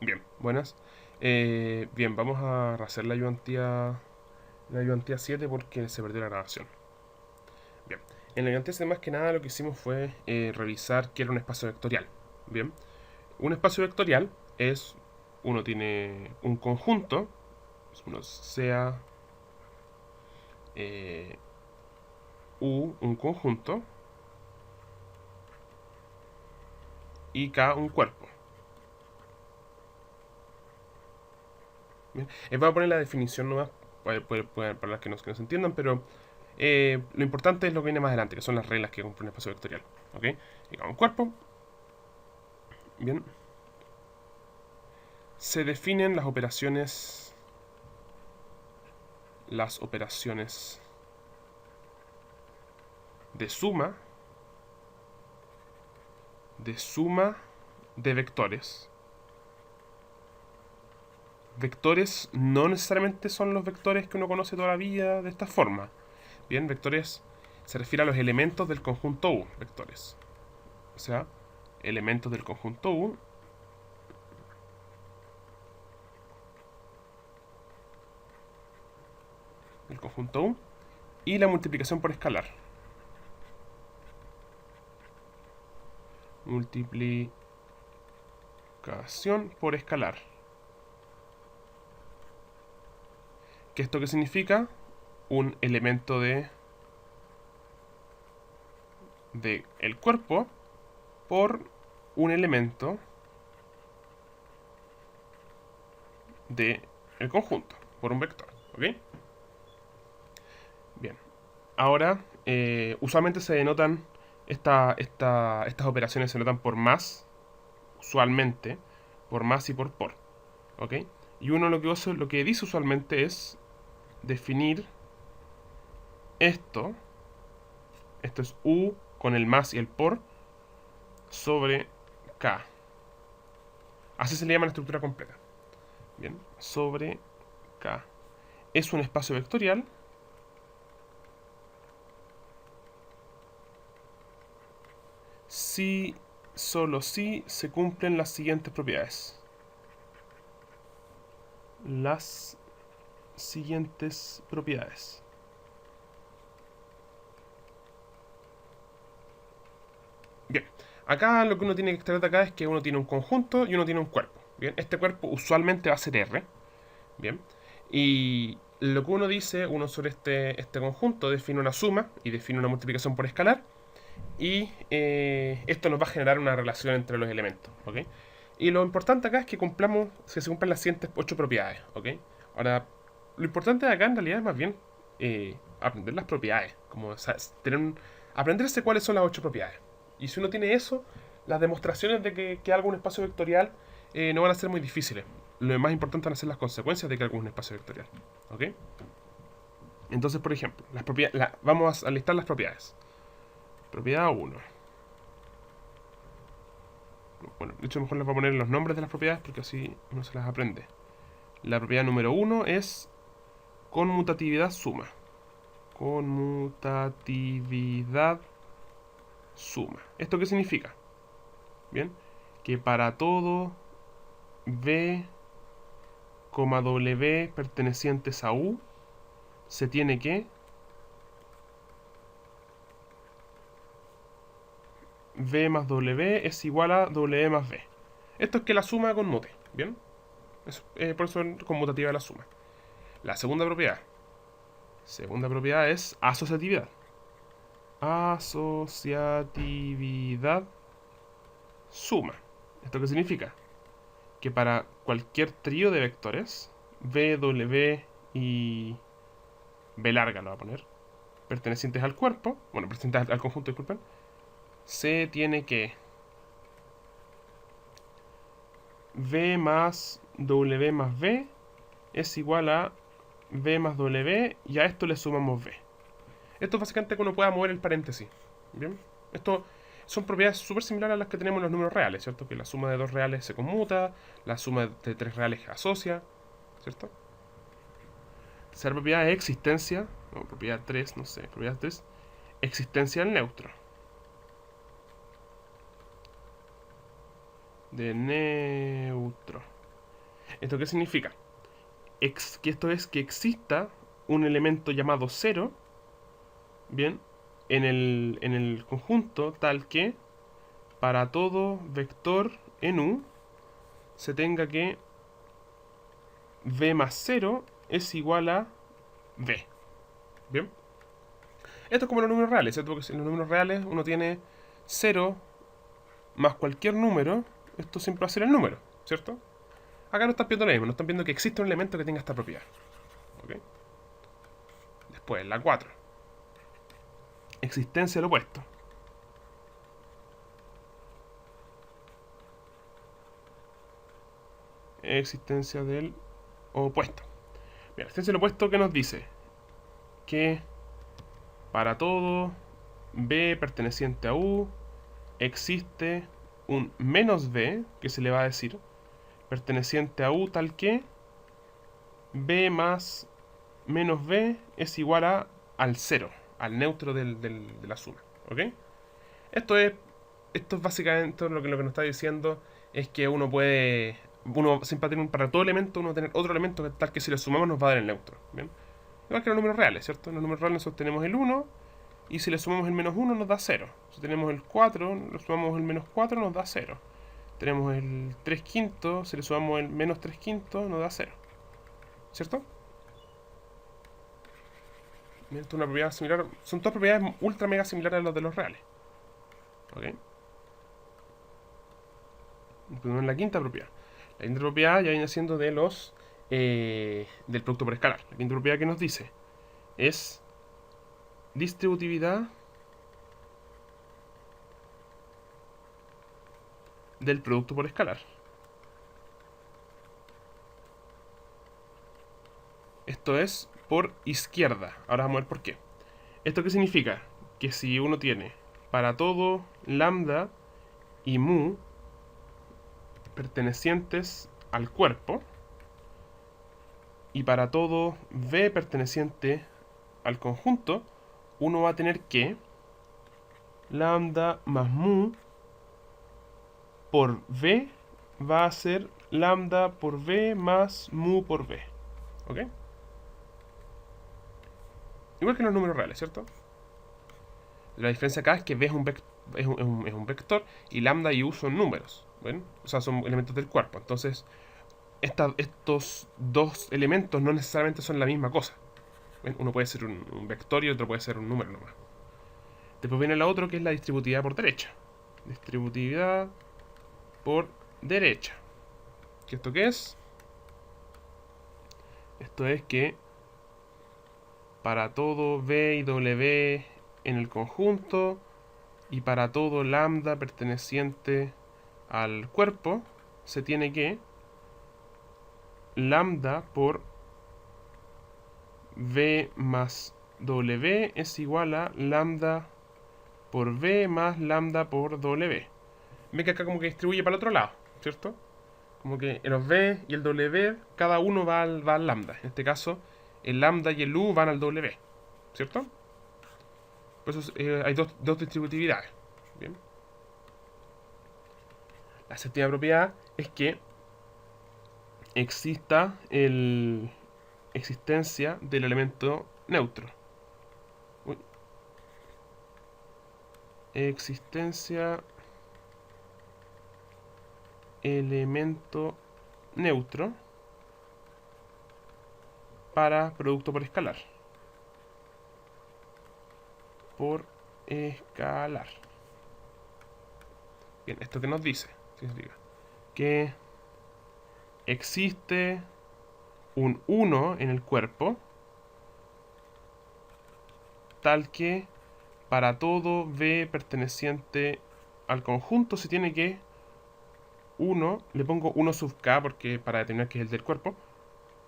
Bien, buenas. Bien, vamos a hacer la ayudantía 7 porque se perdió la grabación. Bien, en la ayudantía 7 más que nada lo que hicimos fue revisar qué era un espacio vectorial. Bien, un espacio vectorial es, uno tiene un conjunto, uno sea eh, U un conjunto y K un cuerpo. Bien, voy a poner la definición nomás para las que no se entiendan, pero lo importante es lo que viene más adelante, que son las reglas que cumple un espacio vectorial. ¿Ok? Y un cuerpo, bien, se definen las operaciones de suma de vectores. Vectores no necesariamente son los vectores que uno conoce toda la vida de esta forma. Bien, vectores se refiere a los elementos del conjunto U, vectores. O sea, elementos del conjunto U el conjunto U, y la multiplicación por escalar. Multiplicación por escalar. ¿Qué esto qué significa? Un elemento de el cuerpo por un elemento de el conjunto, por un vector. ¿Ok? Bien. Ahora, usualmente se denotan, estas operaciones se notan por más, usualmente, por más y por. ¿Ok? Y uno lo que dice usualmente es definir esto. Esto es U con el más y el por sobre K. Así se le llama la estructura completa. Bien, sobre K. Es un espacio vectorial si, solo si se cumplen las siguientes propiedades. Las siguientes propiedades. Bien, acá lo que uno tiene que extraer de acá es que uno tiene un conjunto y uno tiene un cuerpo. Bien, este cuerpo usualmente va a ser R. Bien, y lo que uno dice, uno sobre este conjunto define una suma y define una multiplicación por escalar. Y esto nos va a generar una relación entre los elementos. ¿Ok? Y lo importante acá es que se cumplan las siguientes 8 propiedades. ¿Ok? Ahora, lo importante de acá en realidad es más bien aprender las propiedades. Como aprenderse cuáles son las 8 propiedades. Y si uno tiene eso, las demostraciones de que algo es un espacio vectorial no van a ser muy difíciles. Lo más importante van a ser las consecuencias de que algo es un espacio vectorial. ¿Ok? Entonces, por ejemplo, vamos a listar las propiedades. Propiedad 1. Bueno, de hecho mejor les voy a poner los nombres de las propiedades porque así uno se las aprende. La propiedad número 1 es conmutatividad suma. Conmutatividad suma. ¿Esto qué significa? Bien, que para todo v, w pertenecientes a u se tiene que v más w es igual a w más v. Esto es que la suma conmute. Bien, por eso es conmutativa la suma. La segunda propiedad es asociatividad. Asociatividad suma. ¿Esto qué significa? Que para cualquier trío de vectores, v, w y v larga lo va a poner, pertenecientes al cuerpo, bueno, pertenecientes al conjunto, disculpen, se tiene que v más w más v es igual a v más w y a esto le sumamos v. Esto es básicamente que uno pueda mover el paréntesis. ¿Bien? Esto son propiedades súper similares a las que tenemos en los números reales, ¿cierto? Que la suma de dos reales se conmuta, la suma de tres reales se asocia, ¿cierto? Ser propiedad de existencia, no, propiedad 3, no sé, propiedad 3, existencia del neutro. De neutro. ¿Esto qué significa? Que esto es que exista un elemento llamado 0, bien, en el conjunto tal que para todo vector en U se tenga que V más 0 es igual a V. Bien. Esto es como los números reales, ¿cierto? Porque en los números reales uno tiene 0 más cualquier número, esto siempre va a ser el número, ¿cierto? Acá no están viendo lo mismo, no están viendo que existe un elemento que tenga esta propiedad. ¿Ok? Después, la 4. Existencia del opuesto. Existencia del opuesto. Bien, existencia del opuesto, ¿qué nos dice? Que para todo B perteneciente a U existe un menos B, que se le va a decir, perteneciente a U tal que B más menos B es igual al 0, al neutro de la suma. ¿Ok? Esto es, esto es básicamente lo que nos está diciendo es que uno siempre tiene para todo elemento, uno tener otro elemento tal que si le sumamos nos va a dar el neutro. ¿Bien? Igual que los números reales, ¿cierto? En los números reales nosotros tenemos el 1 y si le sumamos el menos 1 nos da 0. Si tenemos el 4, le sumamos el menos 4 nos da 0. Tenemos el 3 quintos, si le sumamos el menos 3 quintos nos da 0. ¿Cierto? Esto es una propiedad similar. Son todas propiedades ultra mega similares a las de los reales. ¿Ok? En la quinta propiedad. La quinta propiedad ya viene siendo de los del producto por escalar. La quinta propiedad que nos dice es distributividad del producto por escalar. Esto es por izquierda. Ahora vamos a ver por qué. ¿Esto qué significa? Que si uno tiene para todo lambda y mu pertenecientes al cuerpo y para todo v perteneciente al conjunto, uno va a tener que lambda más mu por v va a ser lambda por v más mu por v. ¿Ok? Igual que en los números reales, ¿cierto? La diferencia acá es que v es un vector y lambda y u son números. ¿Ven? O sea, son elementos del cuerpo. Entonces, estos dos elementos no necesariamente son la misma cosa. ¿Ven? Uno puede ser un vector y otro puede ser un número nomás. Después viene la otra que es la distributividad por derecha. Distributividad por derecha. ¿Qué esto qué es? Esto es que para todo v y w en el conjunto y para todo lambda perteneciente al cuerpo se tiene que lambda por v más w es igual a lambda por v más lambda por w. Ve que acá como que distribuye para el otro lado, ¿cierto? Como que en los v y el w cada uno va al lambda. En este caso el lambda y el u van al w, ¿cierto? Por eso hay dos distributividades. Bien. La séptima propiedad es que exista existencia del elemento neutro. Uy. Existencia elemento neutro para producto por escalar. Por escalar. Bien, ¿esto qué nos dice? Significa que existe un 1 en el cuerpo tal que para todo v perteneciente al conjunto se tiene que 1, le pongo 1 sub k porque para determinar que es el del cuerpo,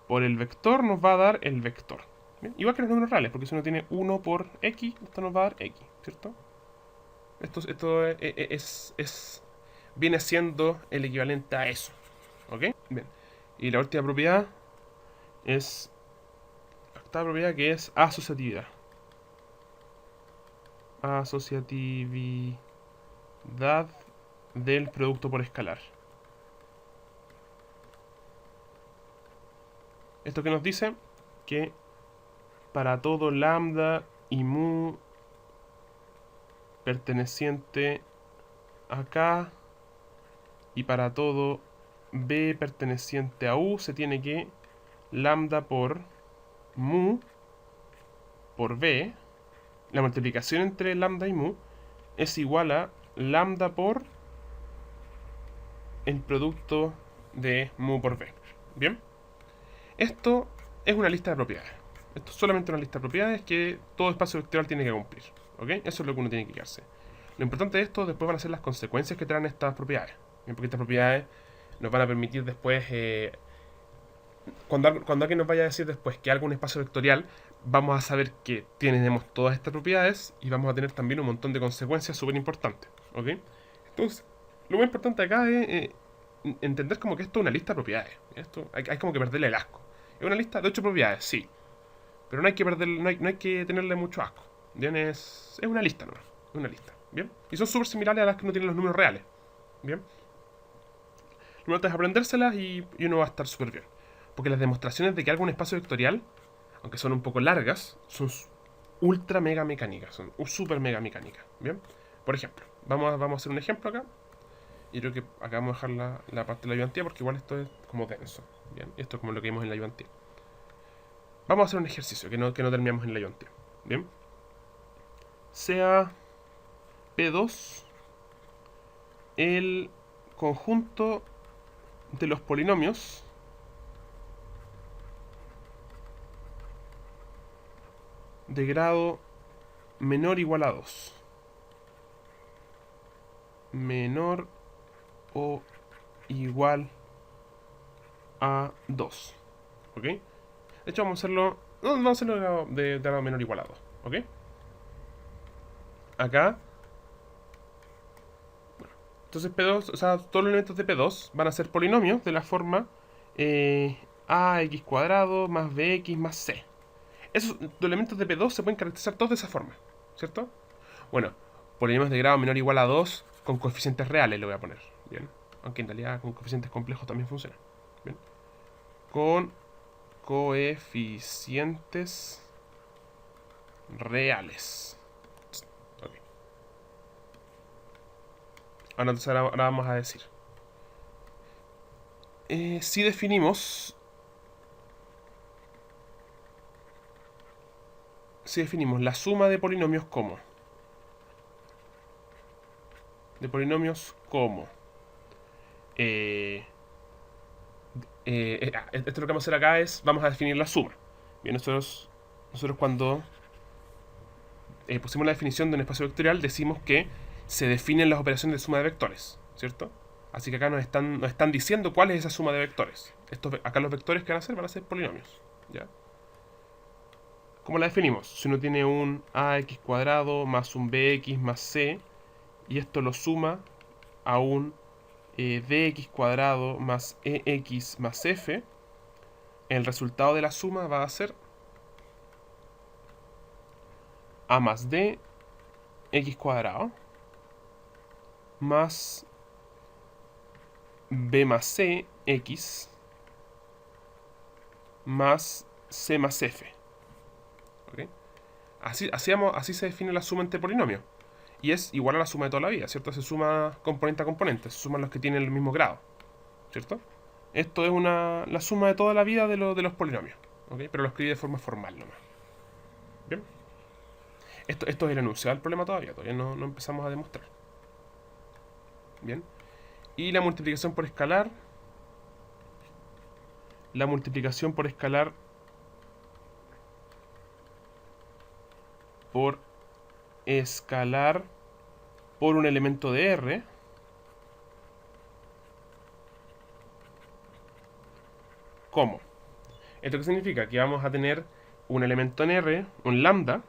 por el vector nos va a dar el vector. ¿Bien? Igual que los números reales, porque si uno tiene 1 por x, esto nos va a dar x, ¿cierto? Esto viene siendo el equivalente a eso. ¿Ok? Bien. Y la última propiedad es la octava propiedad que es asociatividad. Asociatividad del producto por escalar. Esto que nos dice que para todo lambda y mu perteneciente acá y para todo b perteneciente a u se tiene que lambda por mu por b, la multiplicación entre lambda y mu es igual a lambda por el producto de mu por b. ¿Bien? Esto es una lista de propiedades. Esto es solamente una lista de propiedades que todo espacio vectorial tiene que cumplir. ¿Ok? Eso es lo que uno tiene que quedarse. Lo importante de esto después van a ser las consecuencias que traen estas propiedades. ¿Bien? Porque estas propiedades nos van a permitir después, cuando alguien nos vaya a decir después que algo es un espacio vectorial, vamos a saber que tenemos todas estas propiedades y vamos a tener también un montón de consecuencias súper importantes. ¿Ok? Entonces, lo más importante acá es entender como que esto es una lista de propiedades. Esto hay como que perderle el asco. Es una lista de 8 propiedades, sí. Pero no hay que perderle, no hay que tenerle mucho asco. Bien, es una lista nomás. Es una lista. Bien. Y son súper similares a las que no tienen los números reales. Bien. Lo importante es aprendérselas y uno va a estar súper bien. Porque las demostraciones de que algo es un espacio vectorial, aunque son un poco largas, son ultra mega mecánicas. Son súper mega mecánicas. Bien. Por ejemplo, vamos a hacer un ejemplo acá. Y creo que acá vamos a dejar la parte de la ayudantía porque igual esto es como denso. Bien. Esto es como lo que vimos en la ayudantía. Vamos a hacer un ejercicio que no terminamos en la ayudantía. Bien. Sea P2 el conjunto de los polinomios de grado menor o igual a 2. Menor o igual a 2. ¿Ok? De hecho, vamos a hacerlo. No, vamos a hacerlo de grado menor o igual a 2. ¿Ok? Acá. Bueno, entonces P2, o sea, todos los elementos de P2 van a ser polinomios de la forma ax cuadrado más bx más c. Esos elementos de P2 se pueden caracterizar todos de esa forma, ¿cierto? Bueno, polinomios de grado menor o igual a 2 con coeficientes reales lo voy a poner, ¿bien? Aunque en realidad con coeficientes complejos también funciona, ¿bien? Con coeficientes reales. Okay. Ahora vamos a decir. Si definimos la suma de polinomios como esto lo que vamos a hacer acá es vamos a definir la suma. Bien, nosotros cuando pusimos la definición de un espacio vectorial decimos que se definen las operaciones de suma de vectores, ¿cierto? Así que acá nos están diciendo cuál es esa suma de vectores. Acá los vectores que van a ser polinomios, ¿ya? ¿Cómo la definimos? Si uno tiene un ax cuadrado más un bx más c y esto lo suma a un dx cuadrado más ex más f, el resultado de la suma va a ser a más d x cuadrado más b más c x más c más f. ¿Okay? Así se define la suma entre polinomios. Y es igual a la suma de toda la vida, ¿cierto? Se suma componente a componente, se suman los que tienen el mismo grado, ¿cierto? Esto es la suma de toda la vida de los polinomios, ¿ok? Pero lo escribí de forma formal nomás. ¿Bien? Esto es el enunciado del problema todavía no empezamos a demostrar. Bien. Y la multiplicación por escalar. La multiplicación por escalar por escalar por un elemento de R. ¿Cómo? ¿Esto qué significa? Que vamos a tener un elemento en R, un lambda.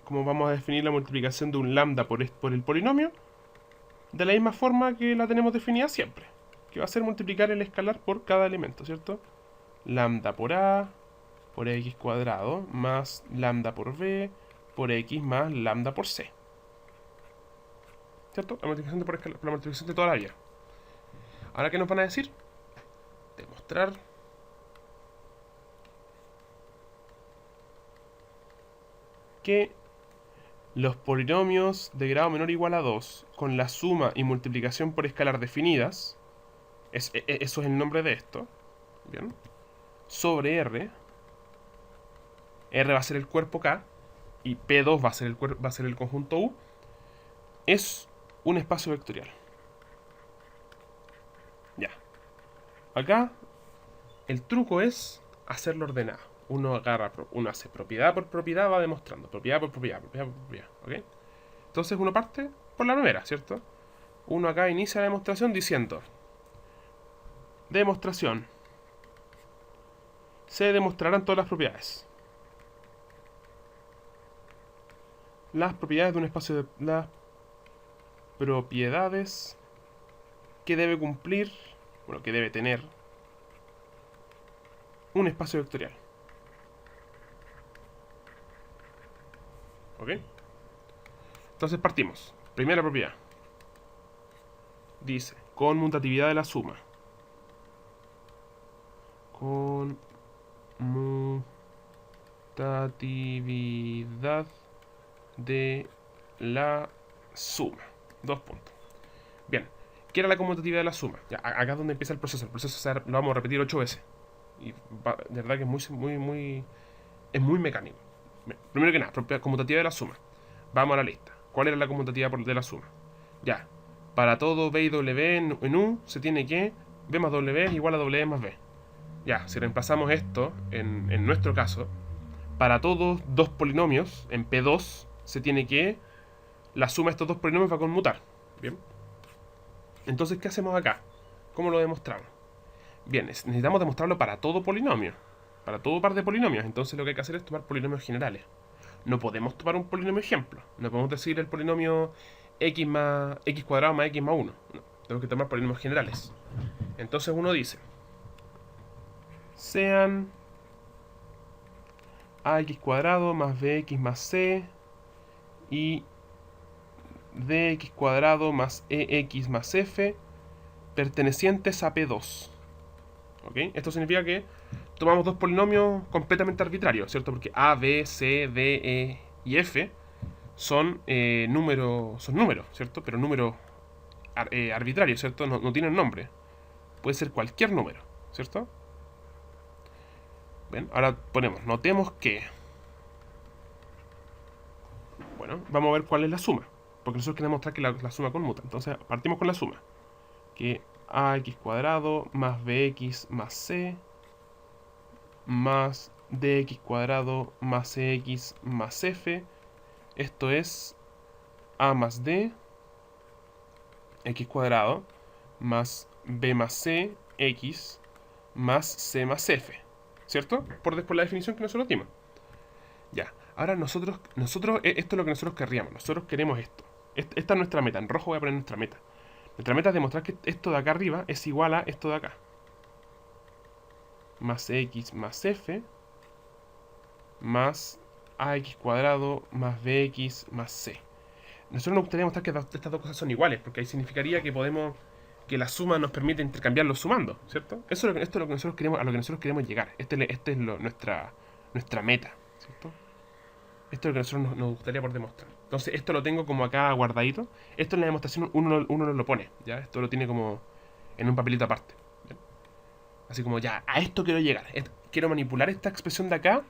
¿Cómo vamos a definir la multiplicación de un lambda por el polinomio? De la misma forma que la tenemos definida siempre. Que va a ser multiplicar el escalar por cada elemento, ¿cierto? Lambda por A por x cuadrado más lambda por b por x más lambda por c. ¿Cierto? La multiplicación de por escalar, la multiplicación de toda la vida. Ahora, ¿qué nos van a decir? Demostrar que los polinomios de grado menor o igual a 2 con la suma y multiplicación por escalar definidas, eso es el nombre de esto, ¿bien? Sobre R, R va a ser el cuerpo K y P2 va a ser el conjunto U, es un espacio vectorial. Ya. Acá el truco es hacerlo ordenado. Uno hace propiedad por propiedad, va demostrando. Propiedad por propiedad, propiedad por propiedad. ¿Ok? Entonces uno parte por la primera, ¿cierto? Uno acá inicia la demostración diciendo: demostración. Se demostrarán todas las propiedades. Las propiedades de un espacio de... Las propiedades que debe cumplir, bueno, que debe tener un espacio vectorial. ¿Ok? Entonces partimos. Primera propiedad. Dice, conmutatividad de la suma. Conmutatividad de la suma. 2 puntos. Bien. ¿Qué era la conmutatividad de la suma? Ya, acá es donde empieza el proceso. El proceso lo vamos a repetir 8 veces. Y de verdad que es muy mecánico. Primero que nada, conmutatividad de la suma. Vamos a la lista. ¿Cuál era la conmutativa de la suma? Ya. Para todo B y W en U se tiene que B más W es igual a W más B. Ya, si reemplazamos esto, en nuestro caso, para todos dos polinomios, en P2, se tiene que la suma de estos dos polinomios va a conmutar. Bien. Entonces, ¿qué hacemos acá? ¿Cómo lo demostramos? Bien, necesitamos demostrarlo para todo polinomio. Para todo par de polinomios. Entonces lo que hay que hacer es tomar polinomios generales. No podemos tomar un polinomio ejemplo. No podemos decir el polinomio x cuadrado más x más 1. No, tenemos que tomar polinomios generales. Entonces uno dice: sean ax cuadrado más bx más c y dx cuadrado más ex más f pertenecientes a P2. ¿Ok? Esto significa que tomamos dos polinomios completamente arbitrarios, ¿cierto? Porque A, B, C, D, E y F son números, ¿cierto? Pero números arbitrarios, ¿cierto? No tienen nombre. Puede ser cualquier número, ¿cierto? Bien, ahora notemos que... Bueno, vamos a ver cuál es la suma. Porque nosotros queremos mostrar que la suma conmuta. Entonces partimos con la suma. Que ax cuadrado más bx más c más dx cuadrado más ex más f. Esto es a más d x cuadrado más b más c x más c más f. ¿Cierto? Por después la definición que nosotros dimos. Ya. Ahora nosotros esto es lo que nosotros querríamos. Nosotros queremos esto. Esta es nuestra meta. En rojo voy a poner nuestra meta. Nuestra meta es demostrar que esto de acá arriba es igual a esto de acá. Más x más f más ax cuadrado más bx más c. Nosotros nos gustaría mostrar que estas dos cosas son iguales, porque ahí significaría que la suma nos permite intercambiarlos sumando, ¿cierto? Esto es lo que nosotros queremos, a lo que nosotros queremos llegar. Este es nuestra meta, ¿cierto? Esto es lo que nosotros nos gustaría por demostrar. Entonces esto lo tengo como acá guardadito. Esto en la demostración uno no lo pone, ¿ya? Esto lo tiene como en un papelito aparte. ¿Bien? Así como ya, a esto quiero llegar. Quiero manipular esta expresión de acá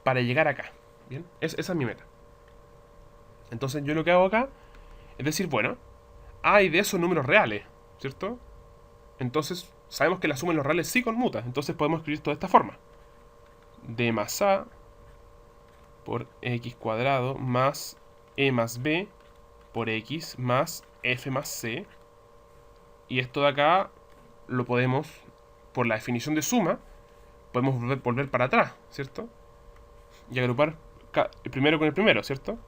para llegar acá. ¿Bien? Esa es mi meta. Entonces yo lo que hago acá es decir, bueno, A y D son números reales, ¿cierto? Entonces sabemos que la suma en los reales sí conmuta. Entonces podemos escribir esto de esta forma. D más A por x cuadrado más e más b por x más f más c. Y esto de acá lo podemos, por la definición de suma, podemos volver para atrás, ¿cierto? Y agrupar el primero con el primero, ¿cierto?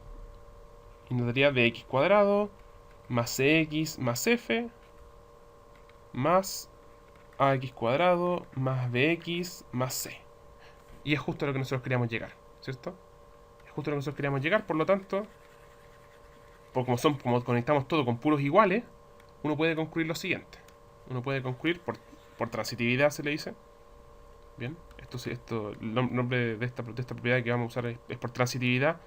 Y nos daría bx cuadrado más cx más f más ax cuadrado más bx más c. Y es justo a lo que nosotros queríamos llegar, ¿cierto? Es justo a lo que nosotros queríamos llegar, por lo tanto, como conectamos todo con puros iguales, uno puede concluir lo siguiente. Uno puede concluir por transitividad, se le dice. Bien, el nombre de esta propiedad que vamos a usar es por transitividad,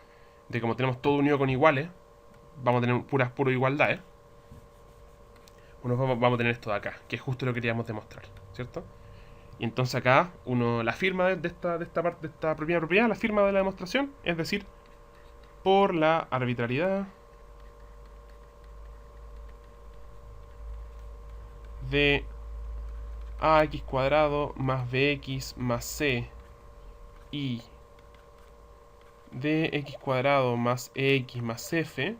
de como tenemos todo unido con iguales, vamos a tener puro igualdades. Vamos a tener esto de acá, que es justo lo que queríamos demostrar, ¿cierto? Y entonces acá, la firma de esta primera propiedad, la firma de la demostración, es decir, por la arbitrariedad de ax cuadrado más bx más c y dx cuadrado más ex más f,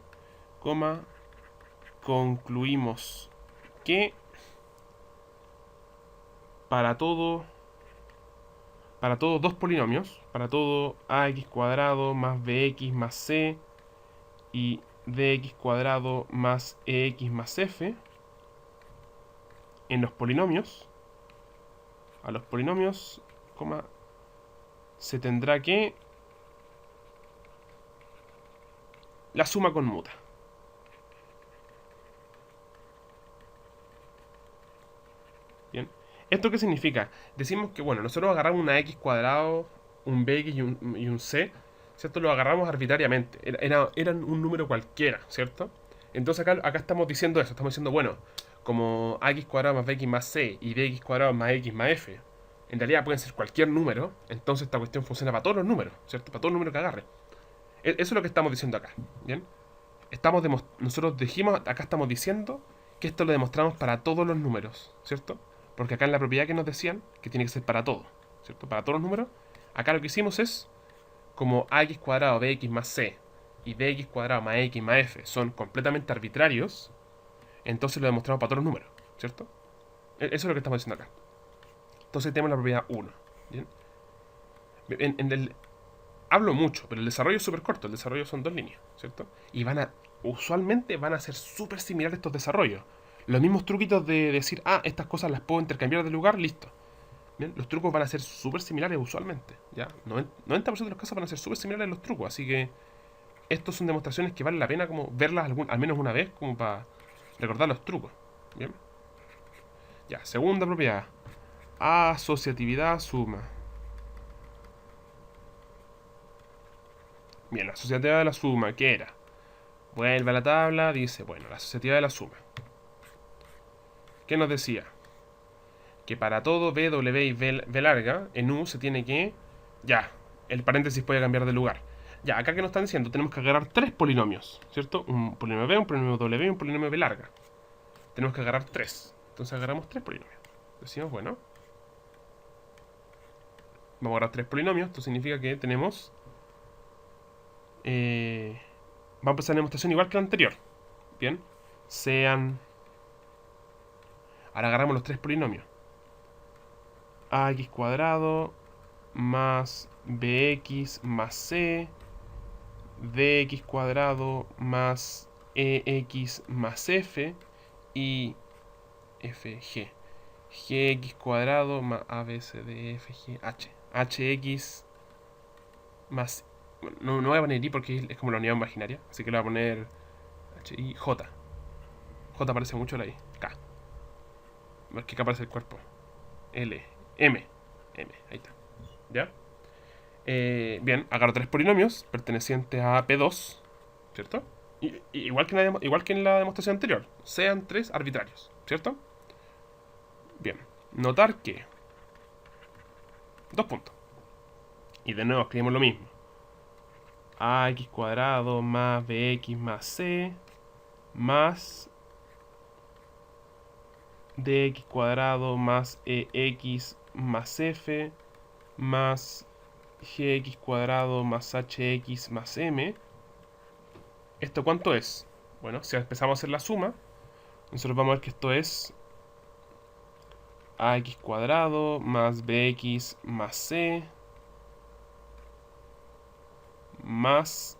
concluimos que para todos dos polinomios, para todo ax cuadrado más bx más c y dx cuadrado más ex más f, en los polinomios, a los polinomios, se tendrá que la suma conmuta. Bien. ¿Esto qué significa? Decimos que, bueno, nosotros agarramos una x cuadrado, un bx y un c, ¿cierto? Lo agarramos arbitrariamente. Eran un número cualquiera, ¿cierto? Entonces acá estamos diciendo eso. Estamos diciendo, bueno, como ax cuadrado más bx más c y dx cuadrado más x más f, en realidad pueden ser cualquier número. Entonces esta cuestión funciona para todos los números, ¿cierto? Para todo número que agarre. Eso es lo que estamos diciendo acá, ¿bien? Nosotros acá estamos diciendo que esto lo demostramos para todos los números, ¿cierto? Porque acá en la propiedad que nos decían, que tiene que ser para todo, ¿cierto? Para todos los números, acá lo que hicimos es, como ax cuadrado bx más c y dx cuadrado más x más f son completamente arbitrarios, entonces lo demostramos para todos los números, ¿cierto? Eso es lo que estamos diciendo acá. Entonces tenemos la propiedad 1, ¿bien? Hablo mucho, pero el desarrollo es súper corto. El desarrollo son 2 líneas, ¿cierto? Y usualmente van a ser súper similares estos desarrollos. Los mismos truquitos de decir, estas cosas las puedo intercambiar de lugar, listo. Bien, los trucos van a ser súper similares usualmente, ¿ya? 90% de los casos van a ser súper similares los trucos, así que estos son demostraciones que vale la pena como verlas al menos una vez, como para recordar los trucos, ¿bien? Ya, segunda propiedad. Asociatividad suma. Bien, la asociatividad de la suma, ¿qué era? Vuelve a la tabla, dice, bueno, la asociatividad de la suma. ¿Qué nos decía? Que para todo B, W y V larga, en U se tiene que... Ya, el paréntesis puede cambiar de lugar. Ya, acá que nos están diciendo, tenemos que agarrar 3 polinomios, ¿cierto? Un polinomio B, un polinomio W y un polinomio V larga. Tenemos que agarrar 3. Entonces agarramos 3 polinomios. Decimos, bueno, vamos a agarrar 3 polinomios. Esto significa que tenemos... vamos a empezar la demostración igual que la anterior. Bien. Ahora agarramos los 3 polinomios. Ax cuadrado más bx más c, dx cuadrado más ex más f y fg. Gx cuadrado más abcdfg h. Hx más... No voy a poner i porque es como la unidad imaginaria, así que le voy a poner hi, j. J aparece mucho la i. K. Que acá aparece el cuerpo. L. M. Ahí está. ¿Ya? Bien, agarro 3 polinomios pertenecientes a P2, ¿cierto? Igual que en la demostración anterior, sean 3 arbitrarios, ¿cierto? Bien, notar que... 2 puntos. Y de nuevo escribimos lo mismo. Ax cuadrado más bx más c más dx cuadrado más ex más f más gx cuadrado más hx más m. ¿Esto cuánto es? Bueno, si empezamos a hacer la suma, nosotros vamos a ver que esto es ax cuadrado más bx más c más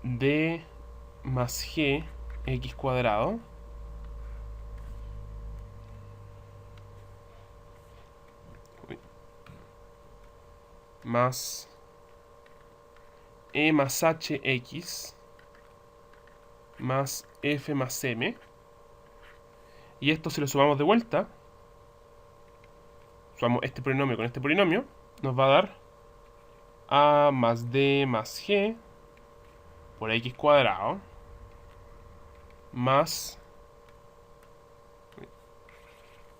d más g x cuadrado más e más hx más f más m Y esto si lo sumamos de vuelta, sumamos este polinomio con este polinomio, nos va a dar a más d más g por x cuadrado más...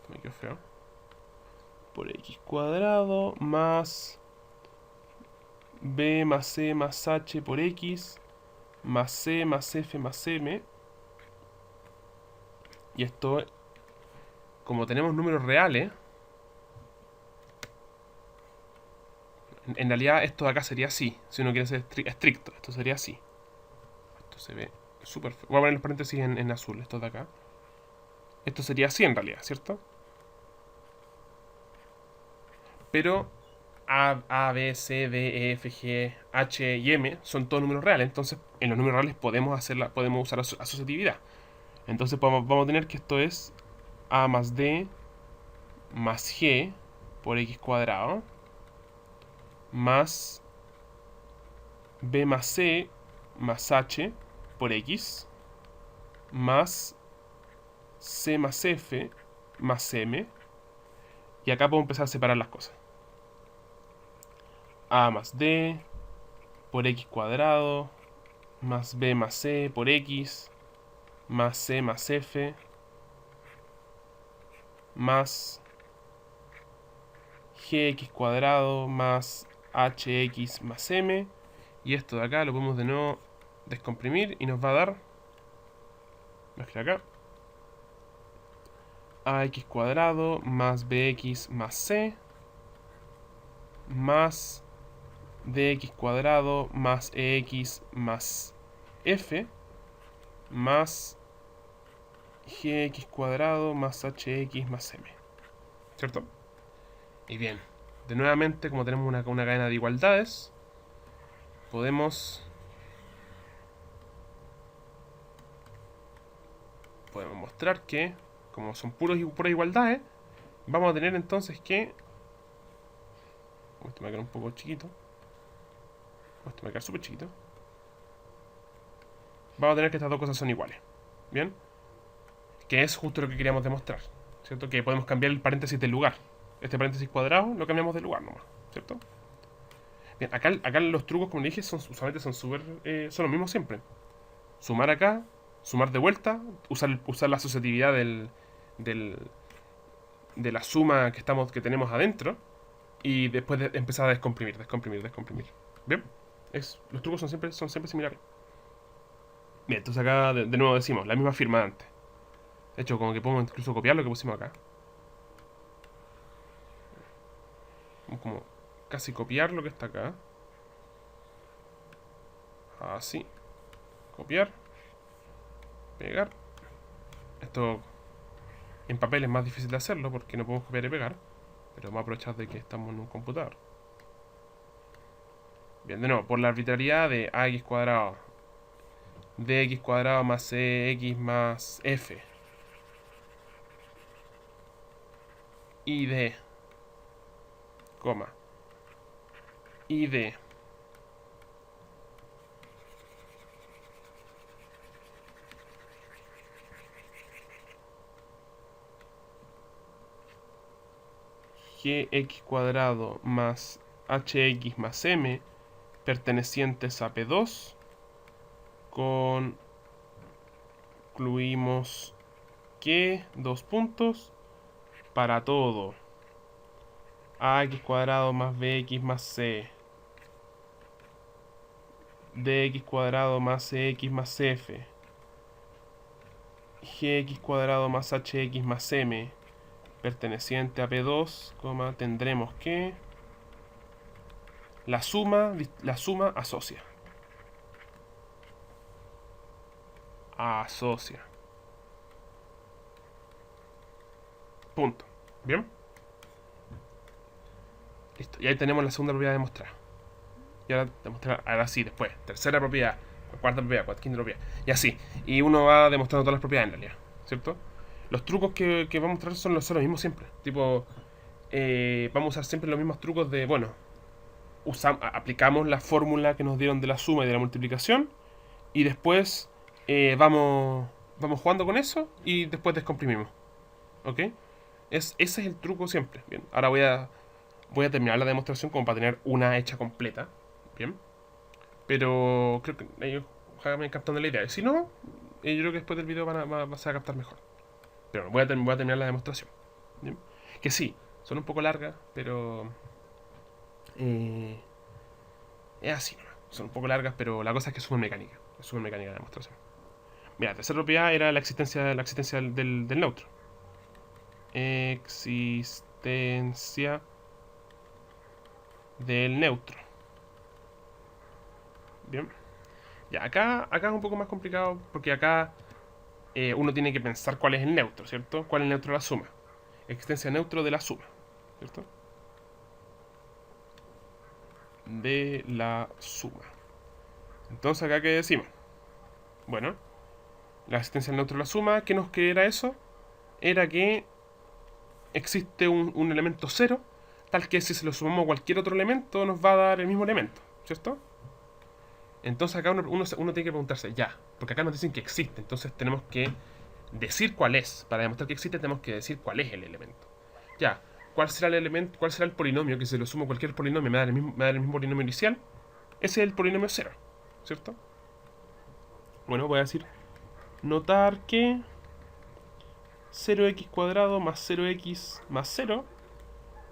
me quedó feo. Por x cuadrado más b más c más h por x más c más f más m. Y esto, como tenemos números reales, en realidad esto de acá sería así. Si uno quiere ser estricto, esto sería así. Esto se ve súper feo. Voy a poner los paréntesis en azul, esto de acá. Esto sería así en realidad, ¿cierto? Pero A, B, C, D, E, F, G, H y M son todos números reales. Entonces, en los números reales podemos usar asociatividad. Entonces vamos a tener que esto es A más D más G por X cuadrado más B más C más H por X más C más F más M. Y acá puedo empezar a separar las cosas. A más D por X cuadrado más B más C por X más C más F más gx cuadrado más hx más m. Y esto de acá lo podemos de nuevo descomprimir y nos va a dar, mezcla acá, ax cuadrado más bx más c más dx cuadrado más ex más f más gx cuadrado más hx más m. ¿Cierto? Y bien, de nuevamente, como tenemos una cadena de igualdades, podemos mostrar que, como son puras igualdades, vamos a tener entonces que... Esto me queda un poco chiquito. Esto me queda súper chiquito. Vamos a tener que estas dos cosas son iguales. ¿Bien? Que es justo lo que queríamos demostrar. ¿Cierto? Que podemos cambiar el paréntesis del lugar. Este paréntesis cuadrado lo cambiamos de lugar nomás. ¿Cierto? Bien, acá los trucos, como dije, usualmente son súper... son los mismos siempre. Sumar acá, sumar de vuelta, usar la asociatividad de la suma que tenemos adentro. Y después empezar a descomprimir. ¿Bien? Los trucos son siempre similares. Bien, entonces acá de nuevo decimos la misma firma de antes. De hecho, como que podemos incluso copiar lo que pusimos acá. Vamos como casi copiar lo que está acá. Así. Copiar. Pegar. Esto en papel es más difícil de hacerlo porque no podemos copiar y pegar. Pero vamos a aprovechar de que estamos en un computador. Bien, de nuevo, por la arbitrariedad de ax cuadrado dx cuadrado más cx más f y d, coma, y d gx cuadrado más hx más m pertenecientes a P2, concluimos que, dos puntos, para todo ax cuadrado más bx más c dx cuadrado más cx más f gx cuadrado más hx más m perteneciente a P2, tendremos que la suma asocia. Asocia. Punto. ¿Bien? Listo. Y ahí tenemos la segunda propiedad de demostrar. Y ahora sí, después. Tercera propiedad, cuarta propiedad, quinta propiedad. Y así. Y uno va demostrando todas las propiedades en realidad. ¿Cierto? Los trucos que vamos a mostrar son los mismos siempre. Tipo, vamos a usar siempre los mismos trucos de, bueno, aplicamos la fórmula que nos dieron de la suma y de la multiplicación. Y después vamos jugando con eso y después descomprimimos. ¿Ok? Ese es el truco siempre. Bien, ahora voy a terminar la demostración como para tener una hecha completa. Bien. Pero creo que ellos me captando la idea. Si no, yo creo que después del video vas a captar mejor. Pero bueno, voy a terminar la demostración. ¿Bien? Que sí, son un poco largas, pero eh, es así, ¿no? Son un poco largas, pero la cosa es que es súper mecánica. Es súper mecánica la demostración. Mira, la tercera propiedad era la existencia del neutro. Existencia del neutro. Bien. Ya, acá es un poco más complicado porque acá uno tiene que pensar cuál es el neutro, ¿cierto? ¿Cuál es el neutro de la suma? Existencia neutro de la suma, ¿cierto? De la suma. Entonces, ¿acá qué decimos? Bueno, la existencia del neutro de la suma, ¿qué era eso? Era que existe un elemento cero, tal que si se lo sumamos a cualquier otro elemento nos va a dar el mismo elemento, ¿cierto? Entonces acá uno tiene que preguntarse, ya, porque acá nos dicen que existe, entonces tenemos que decir cuál es. Para demostrar que existe tenemos que decir cuál es el elemento. Ya, ¿cuál será el elemento, cuál será el polinomio que si lo sumo a cualquier polinomio me da el mismo polinomio inicial? Ese es el polinomio cero, ¿cierto? Bueno, voy a decir, notar que 0x cuadrado más 0x más 0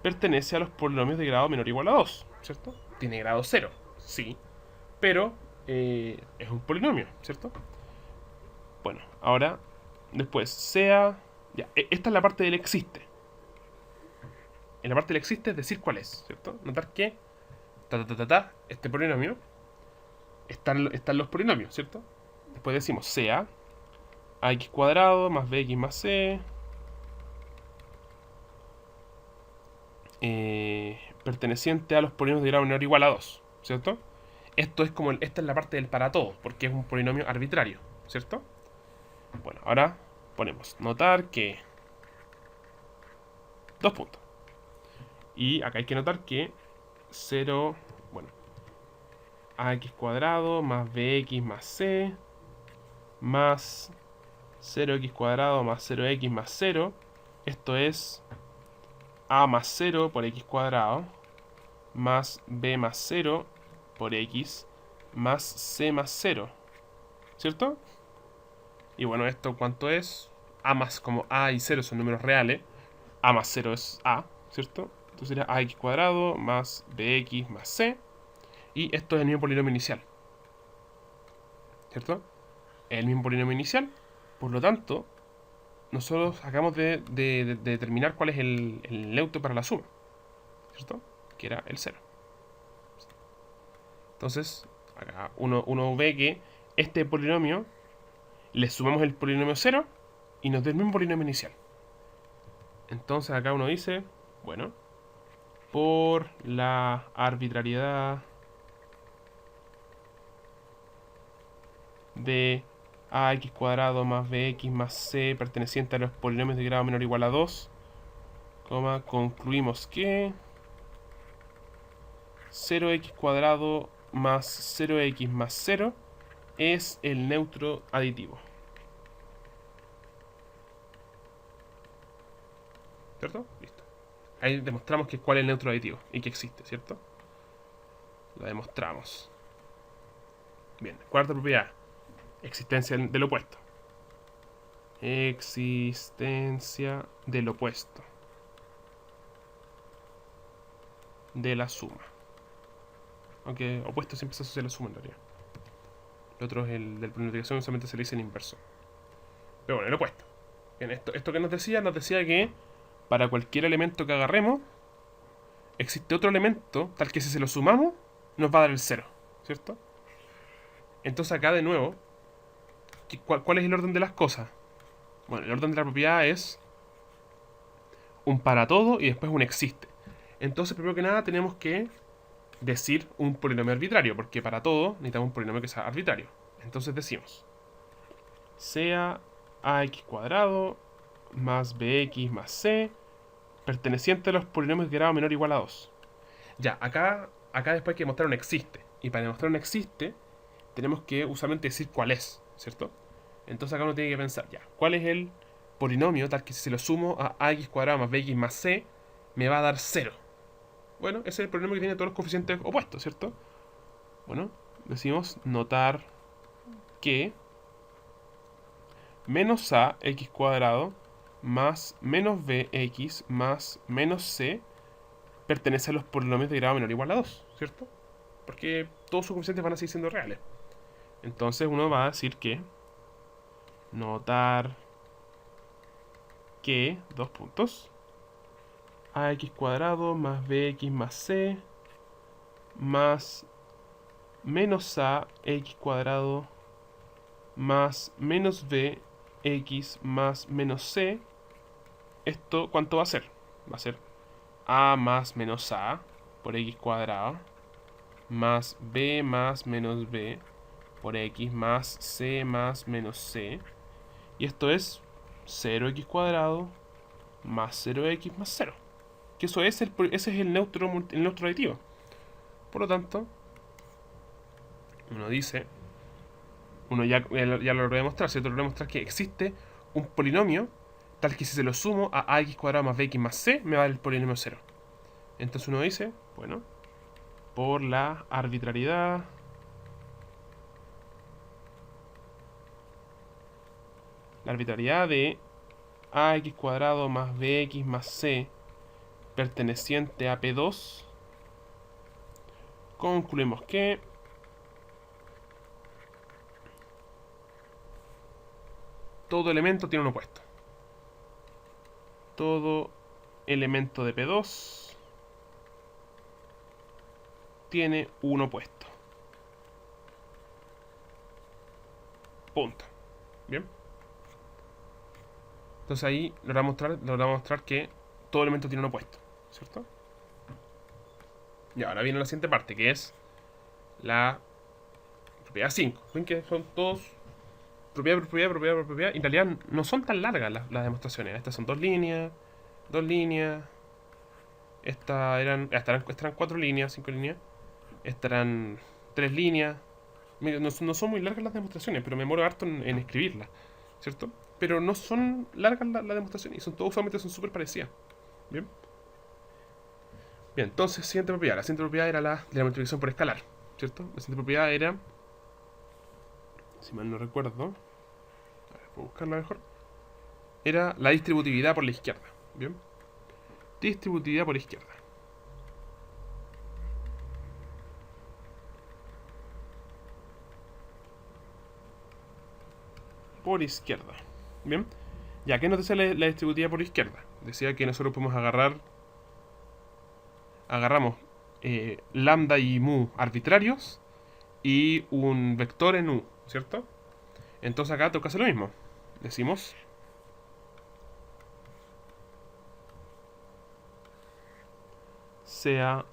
pertenece a los polinomios de grado menor o igual a 2, ¿cierto? Tiene grado 0, sí, pero es un polinomio, ¿cierto? Bueno, ahora, después, sea... Ya, esta es la parte del existe. En la parte del existe es decir cuál es, ¿cierto? Notar que, este polinomio, están los polinomios, ¿cierto? Después decimos sea ax cuadrado más bx más c perteneciente a los polinomios de grado menor o igual a 2, ¿cierto? Esta es la parte del para todos, porque es un polinomio arbitrario, ¿cierto? Bueno, ahora ponemos notar que... Dos puntos. Y acá hay que notar que 0, bueno, ax cuadrado más bx más c más 0x cuadrado más 0x más 0. Esto es a más 0 por x cuadrado más b más 0 por x más c más 0. ¿Cierto? Y bueno, ¿esto cuánto es? A más, como a y 0 son números reales, a más 0 es a, ¿cierto? Entonces sería ax cuadrado más bx más c. Y esto es el mismo polinomio inicial, ¿cierto? Es el mismo polinomio inicial. Por lo tanto, nosotros acabamos de determinar cuál es el neutro para la suma, ¿cierto? Que era el 0. Entonces, acá uno ve que este polinomio le sumamos el polinomio 0 y nos da el mismo polinomio inicial. Entonces acá uno dice, bueno, por la arbitrariedad de ax cuadrado más bx más c perteneciente a los polinomios de grado menor o igual a 2, concluimos que 0x cuadrado más 0x más 0 es el neutro aditivo. ¿Cierto? Listo. Ahí demostramos que cuál es el neutro aditivo y que existe, ¿cierto? Lo demostramos. Bien, cuarta propiedad. Existencia del opuesto. Existencia del opuesto. De la suma. Aunque opuesto siempre se asocia a la suma en realidad. El otro es el del planificación, solamente se le dice en inverso. Pero bueno, el opuesto. Bien, esto que nos decía que para cualquier elemento que agarremos, existe otro elemento, tal que si se lo sumamos, nos va a dar el 0, ¿cierto? Entonces acá de nuevo, ¿cuál es el orden de las cosas? Bueno, el orden de la propiedad es un para todo y después un existe. Entonces, primero que nada, tenemos que decir un polinomio arbitrario, porque para todo necesitamos un polinomio que sea arbitrario. Entonces decimos, sea ax cuadrado más bx más c perteneciente a los polinomios de grado menor o igual a 2. Ya, acá después hay que demostrar un existe. Y para demostrar un existe, tenemos que usualmente decir cuál es, ¿cierto? Entonces acá uno tiene que pensar, ya, ¿cuál es el polinomio tal que si se lo sumo a ax cuadrado más bx más c, me va a dar 0. Bueno, ese es el polinomio que tiene todos los coeficientes opuestos, ¿cierto? Bueno, decimos notar que menos a x cuadrado más menos bx más menos c pertenece a los polinomios de grado menor o igual a 2, ¿cierto? Porque todos sus coeficientes van a seguir siendo reales. Entonces uno va a decir que notar que, dos puntos, ax cuadrado más bx más c más menos a x cuadrado más menos b x más menos c. ¿Esto cuánto va a ser? Va a ser a más menos a por x cuadrado más b más menos b por x más c más menos c. Y esto es 0x cuadrado más 0x más 0. Que eso es ese es el neutro aditivo. Por lo tanto, uno dice, uno ya lo logró demostrar, ¿cierto? Logró demostrar que existe un polinomio tal que si se lo sumo a ax cuadrado más bx más c, me va a dar el polinomio 0. Entonces uno dice, bueno, por la arbitrariedad de ax cuadrado más bx más c perteneciente a P2, concluimos que todo elemento tiene un opuesto. Todo elemento de P2 tiene un opuesto. Punto. Bien. Entonces ahí logramos mostrar que todo elemento tiene un opuesto, ¿cierto? Y ahora viene la siguiente parte, que es la propiedad 5. Ven que son todos propiedad por propiedad, propiedad por propiedad. Y en realidad no son tan largas las demostraciones. Estas son dos líneas. Estas eran 4 líneas, 5 líneas. Estas eran 3 líneas. No son muy largas las demostraciones, pero me demoro harto en escribirlas, ¿cierto? Pero no son largas las demostraciones y son todas usualmente son súper parecidas. Bien. Bien, entonces, siguiente propiedad. La siguiente propiedad era la de la multiplicación por escalar, ¿cierto? La siguiente propiedad era, si mal no recuerdo, a ver, puedo buscarla mejor, era la distributividad por la izquierda. Bien. Distributividad por izquierda. Por izquierda. Bien. Ya, ¿qué nos decía la distributiva por izquierda? Decía que nosotros podemos agarramos lambda y mu arbitrarios y un vector en u, ¿cierto? Entonces acá toca hacer lo mismo. Decimos sea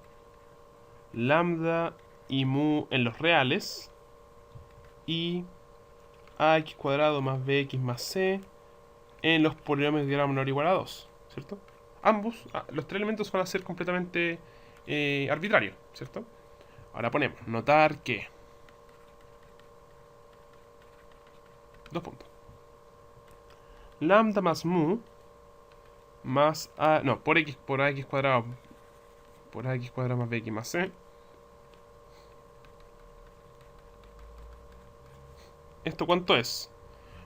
lambda y mu en los reales y ax cuadrado más bx más c en los polinomios de grado menor o igual a 2, ¿cierto? Ambos, los tres elementos van a ser completamente arbitrarios, ¿cierto? Ahora ponemos, notar que, dos puntos, lambda más mu más a, no, por ax cuadrado más bx más c. ¿Esto cuánto es?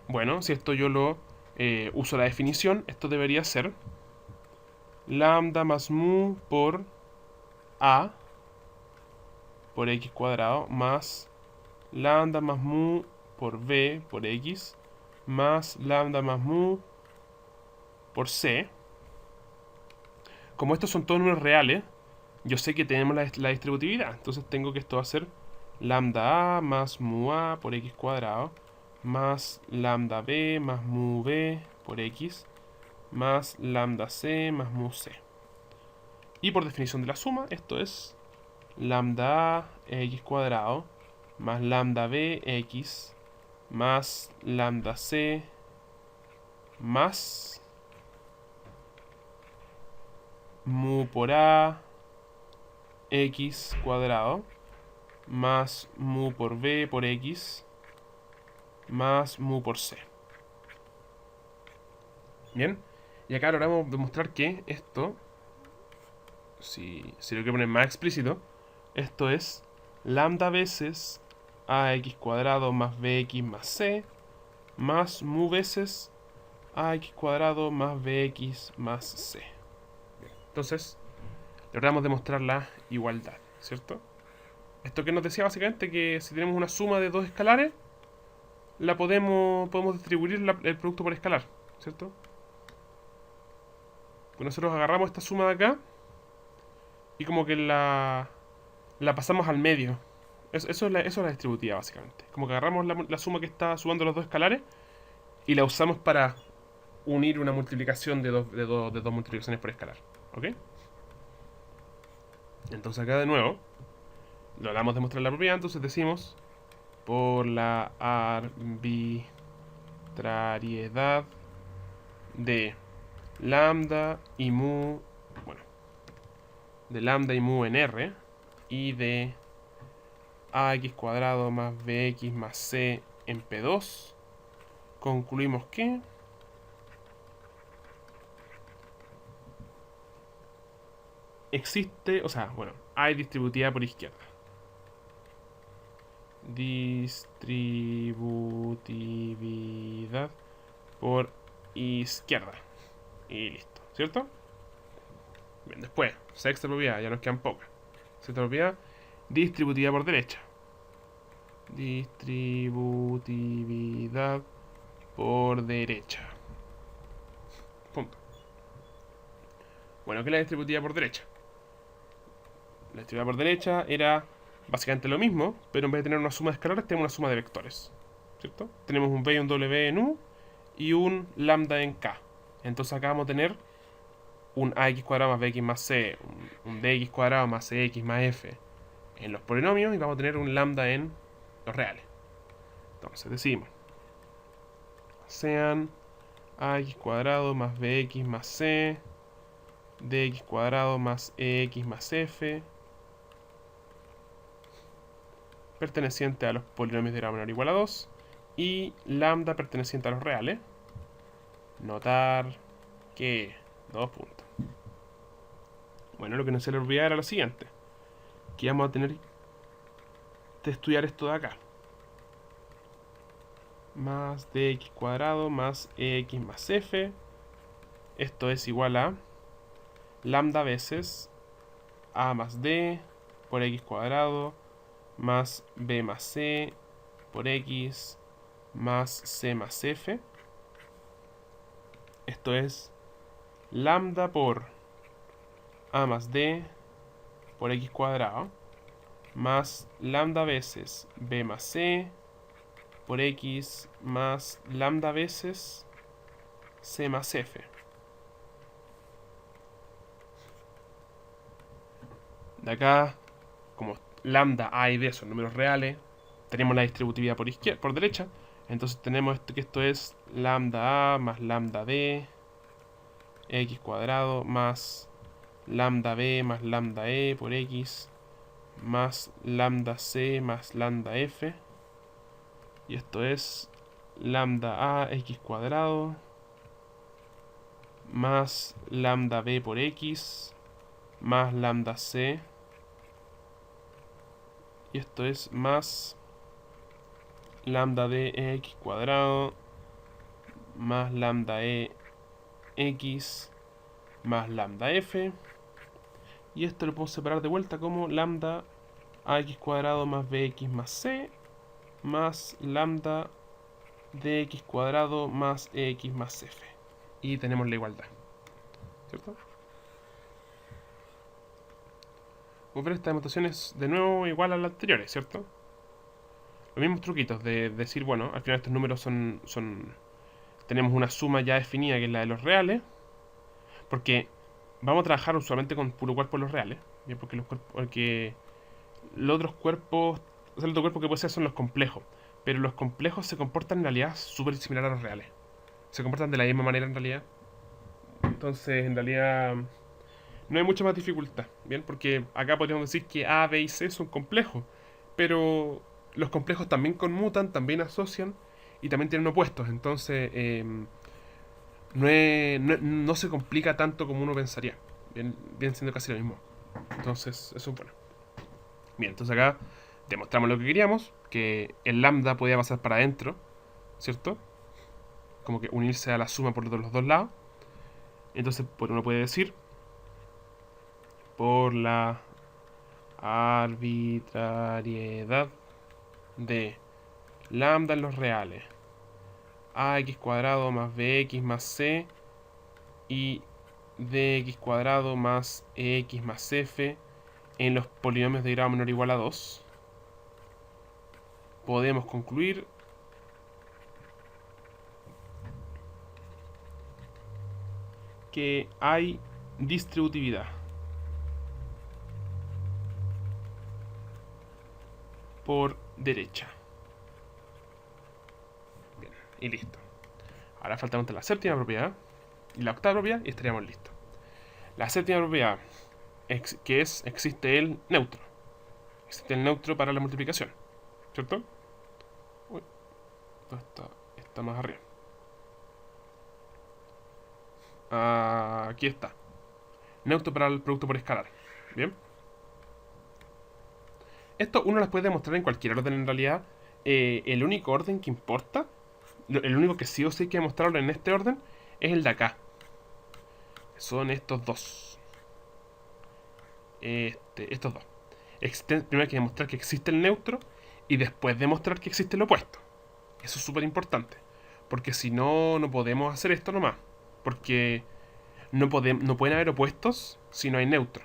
Bueno, si esto yo lo uso la definición, esto debería ser lambda más mu por a por x cuadrado más lambda más mu por b por x más lambda más mu por c. Como estos son todos números reales, yo sé que tenemos la distributividad. Entonces tengo que esto va a ser lambda a más mu a por x cuadrado más lambda b más mu b por x más lambda c más mu c. Y por definición de la suma, esto es lambda a x cuadrado más lambda b x más lambda c más mu por a x cuadrado más mu por b por x más mu por c. Bien. Y acá logramos demostrar que esto, si lo quiero poner más explícito, esto es lambda veces ax cuadrado más bx más c más mu veces ax cuadrado más bx más c. Bien. Entonces, logramos demostrar la igualdad, ¿cierto? Esto que nos decía básicamente que si tenemos una suma de dos escalares, podemos distribuir el producto por escalar, ¿cierto? Pues nosotros agarramos esta suma de acá y como que la pasamos al medio. Eso es la distributiva, básicamente. Como que agarramos la suma que está sumando los dos escalares y la usamos para unir una multiplicación de dos multiplicaciones por escalar. ¿Ok? Entonces acá de nuevo, logramos demostrar la propiedad, entonces decimos por la arbitrariedad de lambda y mu, bueno, de lambda y mu en R y de ax cuadrado más bx más c en P2, concluimos que existe, o sea, bueno, hay distributiva por izquierda. Distributividad por izquierda. Y listo, ¿cierto? Bien, después, sexta propiedad, ya nos quedan pocas. Sexta propiedad, distributiva por derecha. Distributividad por derecha. Punto. Bueno, ¿qué es la distributiva por derecha? La distributiva por derecha era básicamente lo mismo, pero en vez de tener una suma de escalares, tenemos una suma de vectores. ¿Cierto? Tenemos un b y un w en u y un lambda en k. Entonces acá vamos a tener un ax cuadrado más bx más c, un dx cuadrado más cx más f en los polinomios y vamos a tener un lambda en los reales. Entonces decimos, sean ax cuadrado más bx más c, dx cuadrado más ex más f, perteneciente a los polinomios de grado menor o igual a 2, y lambda perteneciente a los reales. Notar que... dos puntos. Bueno, lo que nos se le olvidaba era lo siguiente. Que vamos a tener que estudiar esto de acá. Más dx cuadrado más ex más f. Esto es igual a lambda veces a más d por x cuadrado más b más c por x más c más f. Esto es lambda por a más d por x cuadrado más lambda veces b más c por x más lambda veces c más f. De acá, como lambda, a y b son números reales, tenemos la distributividad por izquierda, por derecha. Entonces tenemos que esto es lambda a más lambda b x cuadrado más lambda b más lambda e por x más lambda c más lambda f. Y esto es lambda a x cuadrado más lambda b por x más lambda c. Y esto es más lambda de x cuadrado más lambda e x más lambda f. Y esto lo podemos separar de vuelta como lambda ax cuadrado más bx más c más lambda de x cuadrado más ex más f. Y tenemos la igualdad, ¿cierto? Vamos a ver esta demostración es de nuevo igual a las anteriores, ¿cierto? Los mismos truquitos de decir, bueno, al final estos números tenemos una suma ya definida que es la de los reales, porque vamos a trabajar usualmente con puro cuerpo de los reales, ¿bien? Porque los otros cuerpos, o sea, el otro cuerpo que puede ser son los complejos, pero los complejos se comportan en realidad súper similar a los reales. Se comportan de la misma manera en realidad. Entonces, en realidad, no hay mucha más dificultad, ¿bien? Porque acá podríamos decir que A, B y C son complejos, pero los complejos también conmutan, también asocian y también tienen opuestos. Entonces, no se complica tanto como uno pensaría. Bien siendo casi lo mismo. Entonces, eso es bueno. Bien, entonces acá demostramos lo que queríamos, que el lambda podía pasar para adentro, ¿cierto? Como que unirse a la suma por los dos lados. Entonces, pues uno puede decir, por la arbitrariedad de lambda en los reales, ax cuadrado más bx más c y dx cuadrado más ex más f en los polinomios de grado menor o igual a 2, podemos concluir que hay distributividad por derecha. Bien, y listo. Ahora falta la séptima propiedad y la octava propiedad y estaríamos listos. La séptima propiedad que es existe el neutro. Existe el neutro para la multiplicación, ¿cierto? Uy, está más arriba. Aquí está. Neutro para el producto por escalar. Bien. Esto uno las puede demostrar en cualquier orden en realidad. El único orden que importa, el único que sí o sí hay que demostrarlo en este orden, es el de acá. Son estos dos. Estos dos. Primero hay que demostrar que existe el neutro y después demostrar que existe el opuesto. Eso es súper importante. Porque si no, no podemos hacer esto nomás. Porque no pueden haber opuestos si no hay neutro.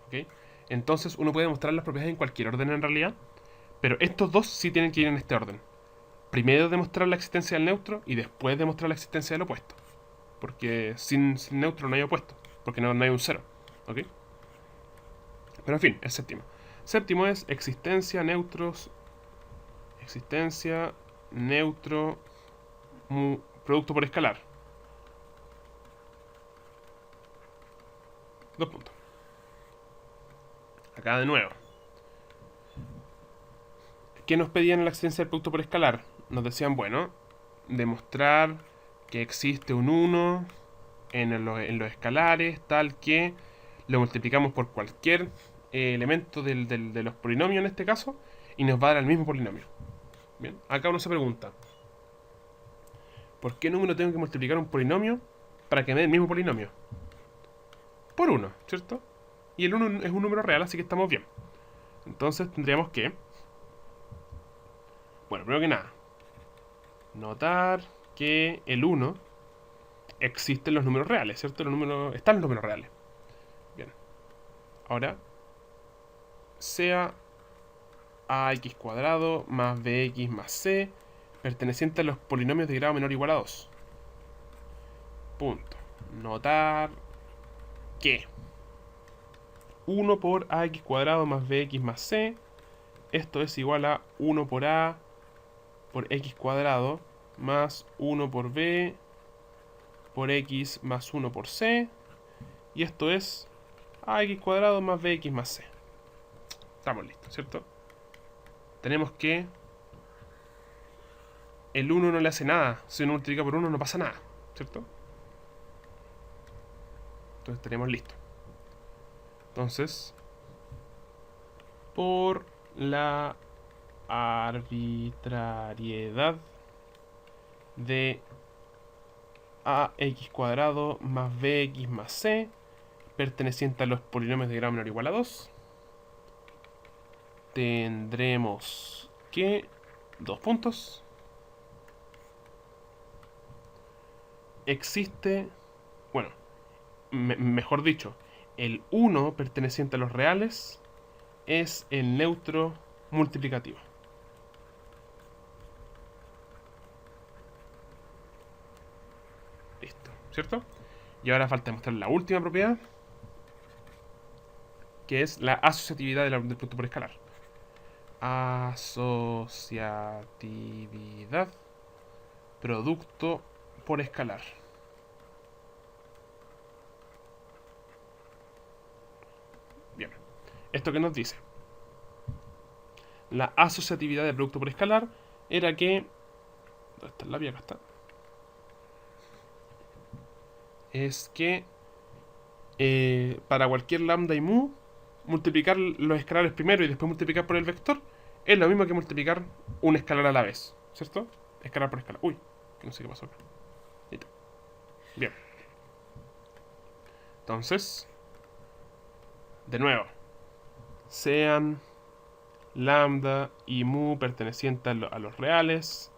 ¿Ok? Entonces uno puede demostrar las propiedades en cualquier orden en realidad. Pero estos dos sí tienen que ir en este orden. Primero demostrar la existencia del neutro y después demostrar la existencia del opuesto. Porque sin neutro no hay opuesto. Porque no hay un cero. ¿Ok? Pero en fin, el séptimo. Séptimo es existencia, neutros. Existencia, neutro, producto por escalar. Dos puntos. Acá de nuevo. ¿Qué nos pedían en la existencia del producto por escalar? Nos decían, bueno, demostrar que existe un 1 en los escalares, tal que lo multiplicamos por cualquier elemento de los polinomios en este caso, y nos va a dar el mismo polinomio. Bien, acá uno se pregunta, ¿por qué número tengo que multiplicar un polinomio para que me dé el mismo polinomio? Por 1, ¿cierto? Y el 1 es un número real, así que estamos bien. Entonces tendríamos que... Bueno, primero que nada, notar que el 1 existe en los números reales, ¿cierto? Están los números reales. Bien. Ahora, sea ax cuadrado más bx más c perteneciente a los polinomios de grado menor o igual a 2. Punto. Notar que 1 por ax cuadrado más bx más c, esto es igual a 1 por a por x cuadrado más 1 por b por x más 1 por c, y esto es ax cuadrado más bx más c. Estamos listos, ¿cierto? Tenemos que el 1 no le hace nada. Si uno multiplica por 1 no pasa nada, ¿cierto? Entonces tenemos listo. Entonces, por la arbitrariedad de ax cuadrado más bx más c perteneciente a los polinomios de grado menor o igual a 2, tendremos que... Dos puntos. Existe... Bueno, mejor dicho, el 1 perteneciente a los reales es el neutro multiplicativo. Listo, ¿cierto? Y ahora falta mostrar la última propiedad, que es la asociatividad del producto por escalar. Asociatividad producto por escalar. Bien, ¿esto qué nos dice? La asociatividad del producto por escalar era que... ¿Dónde está el lápiz? Acá está. es que para cualquier lambda y mu, multiplicar los escalares primero y después multiplicar por el vector es lo mismo que multiplicar un escalar a la vez, ¿cierto? Escalar por escalar. Uy, que no sé qué pasó acá. Listo. Bien. Entonces, de nuevo, sean lambda y mu pertenecientes a los reales,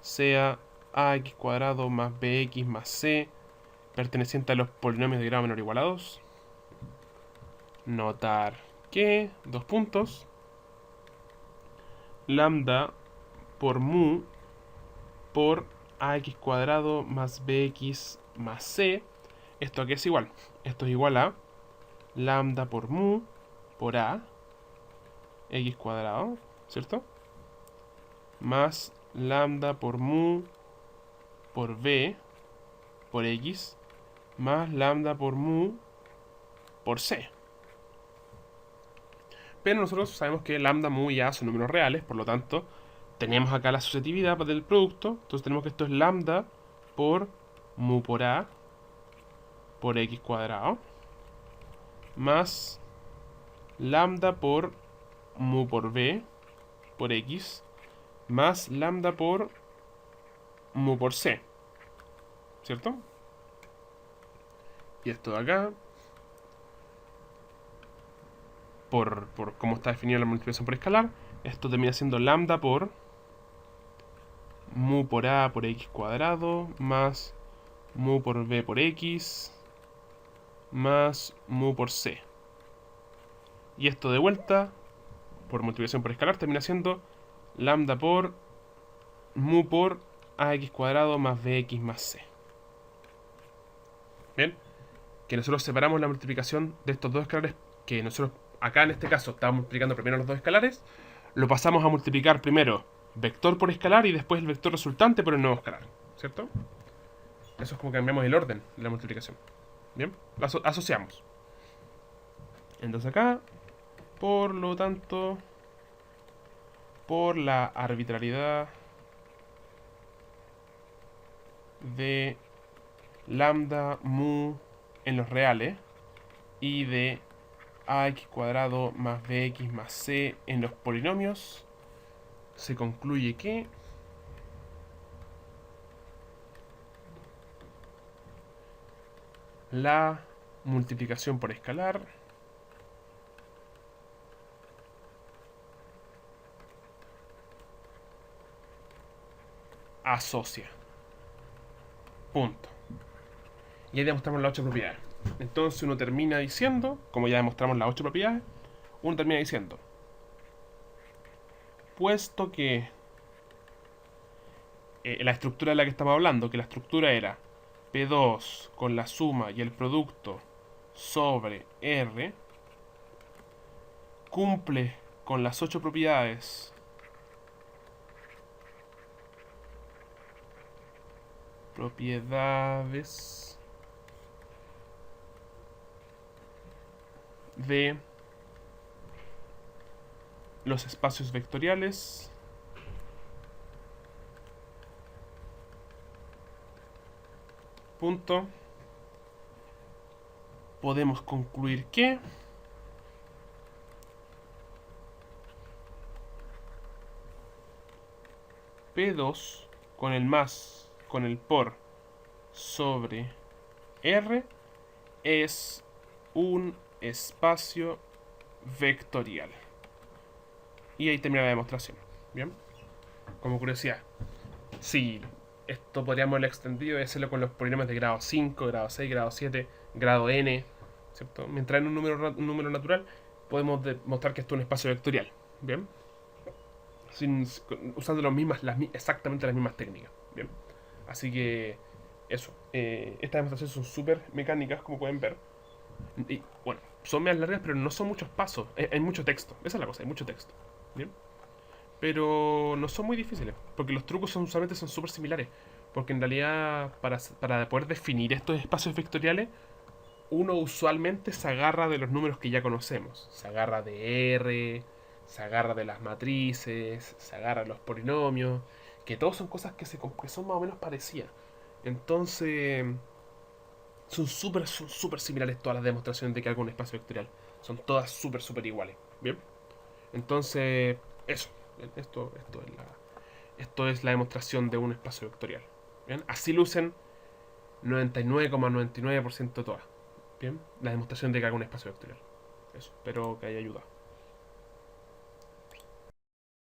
sea ax cuadrado más bx más c perteneciente a los polinomios de grado menor o igual a 2. Notar que, dos puntos, lambda por mu por ax cuadrado más bx más c. ¿Esto a qué es igual? Esto es igual a lambda por mu por a x cuadrado, ¿cierto? Más lambda por mu por b por x más lambda por mu por c. Pero nosotros sabemos que lambda, mu y a son números reales, por lo tanto, tenemos acá la asociatividad del producto. Entonces tenemos que esto es lambda por mu por a por x cuadrado más lambda por mu por b por x más lambda por mu por c, ¿cierto? Y esto de acá, por cómo está definida la multiplicación por escalar, esto termina siendo lambda por mu por a por x cuadrado más mu por b por x más mu por c. Y esto de vuelta, por multiplicación por escalar, termina siendo lambda por mu por ax cuadrado más bx más c. Bien, que nosotros separamos la multiplicación de estos dos escalares, que nosotros acá en este caso estamos multiplicando primero los dos escalares, lo pasamos a multiplicar primero vector por escalar y después el vector resultante por el nuevo escalar, ¿cierto? Eso es como cambiamos el orden de la multiplicación. Bien, lo asociamos. Entonces acá, por lo tanto, por la arbitrariedad de lambda mu en los reales y de ax cuadrado más bx más c en los polinomios, se concluye que la multiplicación por escalar asocia. Punto. Y ahí demostramos las 8 propiedades. Entonces uno termina diciendo, como ya demostramos las 8 propiedades, uno termina diciendo, puesto que la estructura de la que estamos hablando, que la estructura era P2 con la suma y el producto sobre R, cumple con las 8 propiedades de los espacios vectoriales punto, podemos concluir que P2 con el más con el por sobre R es un espacio vectorial. Y ahí termina la demostración. Bien, como curiosidad, si esto podríamos haberlo extendido y hacerlo con los polinomios de grado 5, grado 6, grado 7, grado n, ¿cierto? Mientras en un número natural, podemos demostrar que esto es un espacio vectorial. Bien, usando exactamente las mismas técnicas. Bien, así que eso. Estas demostraciones son súper mecánicas, como pueden ver. Y bueno, son más largas, pero no son muchos pasos. Hay mucho texto. Esa es la cosa, hay mucho texto. Bien, pero no son muy difíciles, porque los trucos usualmente son súper similares. Porque en realidad, para poder definir estos espacios vectoriales, uno usualmente se agarra de los números que ya conocemos. Se agarra de R, se agarra de las matrices, se agarra de los polinomios, que todos son cosas que son más o menos parecidas. Entonces, Son súper similares todas las demostraciones de que algo es un espacio vectorial. Son todas súper iguales. Bien. Entonces, eso. Bien, esto es la demostración de un espacio vectorial. Bien. Así lucen 99,99% todas. Bien. La demostración de que haga un espacio vectorial. Eso. Espero que haya ayudado.